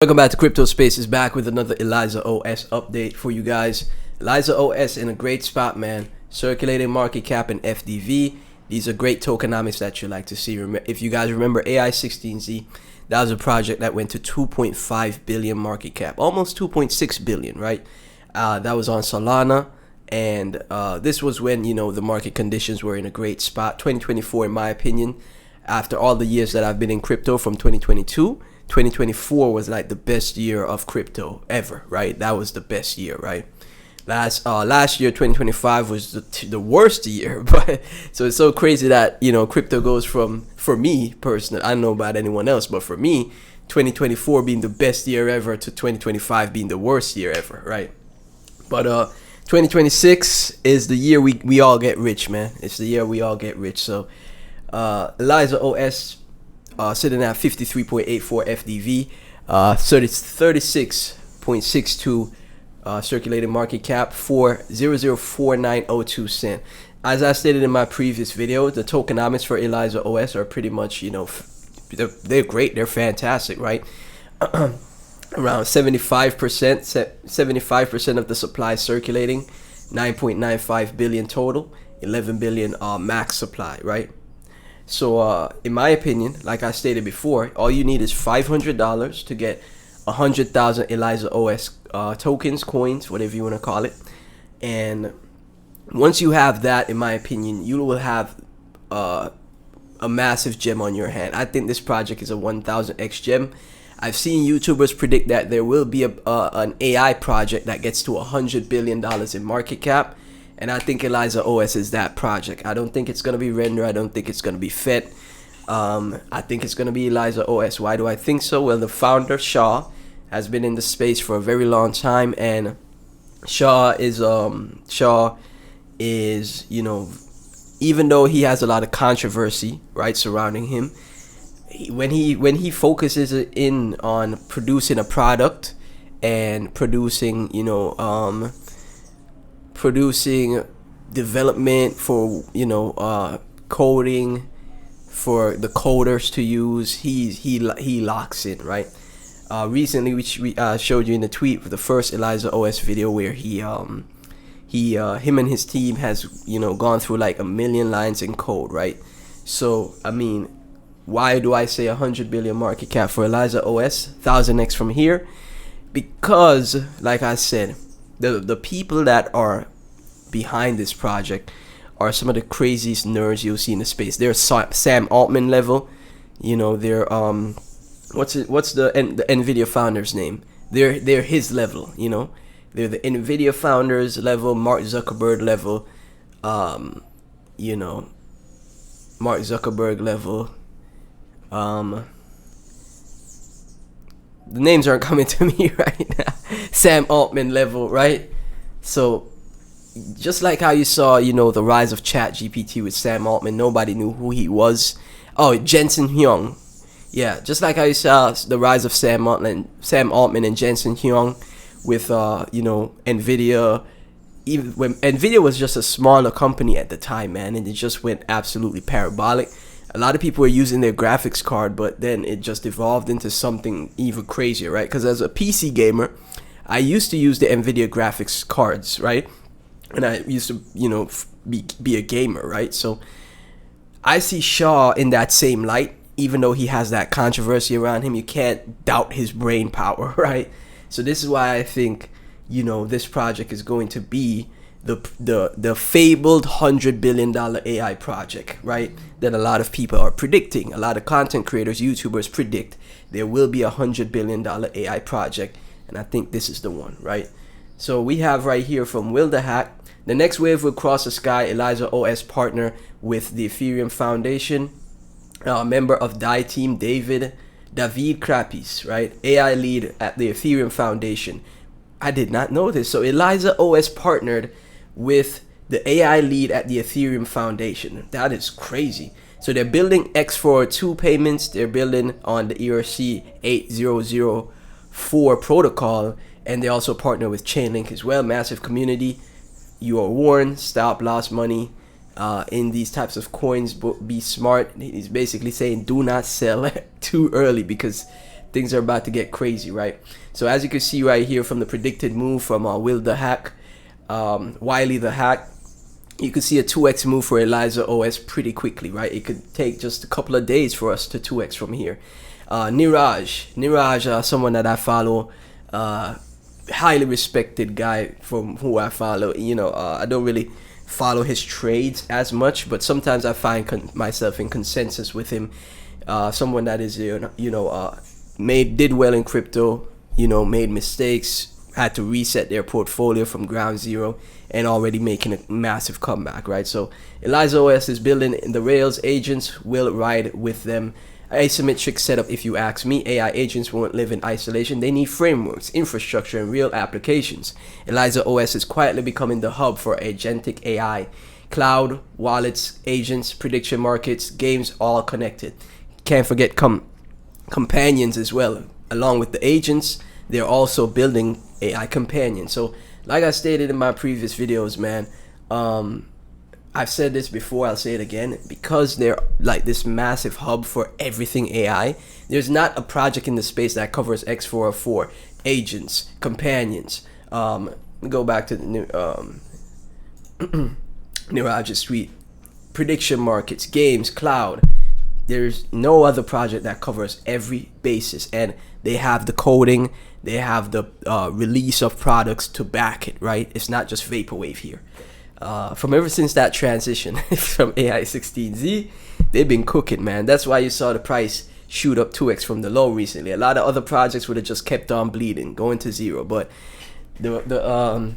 Welcome back to Crypto Spaces, back with another Eliza OS update for you guys. Eliza OS in a great spot, man. Circulating market cap and FDV. These are great tokenomics that you like to see. If you guys remember AI16Z, that was a project that went to 2.5 billion market cap, almost 2.6 billion, right? That was on Solana, and this was when the market conditions were in a great spot. 2024, in my opinion, after all the years that I've been in crypto from 2022. 2024 was like the best year of crypto ever, right? That was the best year, right? Last year, 2025 was the worst year, but so it's so crazy that crypto goes from, for me personally, I don't know about anyone else, but for me, 2024 being the best year ever to 2025 being the worst year ever, right? But 2026 is the year we all get rich, man. It's the year we all get rich. So Eliza OS sitting at 53.84 FDV, 36.62 circulating market cap for 0.004902 cent. As I stated in my previous video, the tokenomics for Eliza OS are pretty much, they're great, they're fantastic, right? Around 75% of the supply circulating, 9.95 billion total, 11 billion max supply, right? So in my opinion, like I stated before, all you need is $500 to get 100,000 Eliza OS tokens, coins, whatever you want to call it. And once you have that, in my opinion, you will have a massive gem on your hand. I think this project is a 1000x gem. I've seen YouTubers predict that there will be an AI project that gets to $100 billion in market cap. And I think Eliza OS is that project. I don't think it's going to be Render. I don't think it's going to be FET. I think it's going to be Eliza OS. Why do I think so? Well, the founder, Shaw, has been in the space for a very long time. And Shaw is even though he has a lot of controversy, right, surrounding him, when he focuses in on producing a product and producing, producing development for coding for the coders to use, he locks in, right? Recently, which we showed you in the tweet for the first Eliza OS video, where him and his team has gone through like 1 million lines in code, right? So I mean, why do I say 100 billion market cap for Eliza OS, 1000x from here? Because like I said, the people that are behind this project are some of the craziest nerds you'll see in the space. They're Sam Altman level, they're what's the Nvidia founder's name? They're his level, they're the Nvidia founders level, Mark Zuckerberg level, Mark Zuckerberg level. The names aren't coming to me right now. Sam Altman level, right? So just like how you saw, the rise of ChatGPT with Sam Altman, nobody knew who he was. Oh, Jensen Huang. Yeah, just like how you saw the rise of Sam Altman and Jensen Huang with Nvidia. Even when Nvidia was just a smaller company at the time, man, and it just went absolutely parabolic. A lot of people were using their graphics card, but then it just evolved into something even crazier, right? Because as a PC gamer, I used to use the Nvidia graphics cards, right? And I used to, be a gamer, right? So I see Shaw in that same light, even though he has that controversy around him. You can't doubt his brain power, right? So this is why I think, this project is going to be the fabled $100 billion AI project, right? That a lot of people are predicting. A lot of content creators, YouTubers predict there will be a $100 billion AI project. And I think this is the one, right? So we have right here from Will the Hack, the next wave will cross the sky. Eliza OS partner with the Ethereum Foundation. Member of DAI team, David Krapis, right? AI lead at the Ethereum Foundation. I did not know this. So Eliza OS partnered with the AI lead at the Ethereum Foundation. That is crazy. So they're building X404 payments. They're building on the ERC 8004 protocol. And they also partner with Chainlink as well. Massive community. You are warned. Stop loss money in these types of coins. Be smart. He's basically saying do not sell too early, because things are about to get crazy, right? So as you can see right here from the predicted move from Wiley the Hack, you can see a 2x move for Eliza OS pretty quickly, right? It could take just a couple of days for us to 2x from here. Niraj, someone that I follow, highly respected guy from who I follow. I don't really follow his trades as much, but sometimes I find myself in consensus with him. Someone that is did well in crypto, made mistakes, had to reset their portfolio from ground zero, and already making a massive comeback, right? So Eliza OS is building the rails. Agents will ride with them. Asymmetric setup, if you ask me. AI agents won't live in isolation. They need frameworks, infrastructure, and real applications. Eliza OS is quietly becoming the hub for agentic AI. Cloud, wallets, agents, prediction markets, games, all connected. Can't forget companions as well. Along with the agents, they're also building AI companions. So like I stated in my previous videos, man, I've said this before, I'll say it again, because they're like this massive hub for everything AI. There's not a project in the space that covers X404, agents, companions. Go back to the Niraj's tweet. Prediction markets, games, cloud. There's no other project that covers every basis, and they have the coding, they have the release of products to back it, right? It's not just vaporwave here. From ever since that transition from AI 16Z, they've been cooking, man. That's why you saw the price shoot up 2x from the low recently. A lot of other projects would have just kept on bleeding, going to zero, but the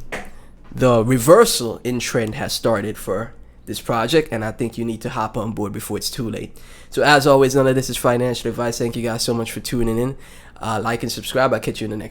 reversal in trend has started for this project, and I think you need to hop on board before it's too late. So as always, none of this is financial advice. Thank you guys so much for tuning in. Like and subscribe. I'll catch you in the next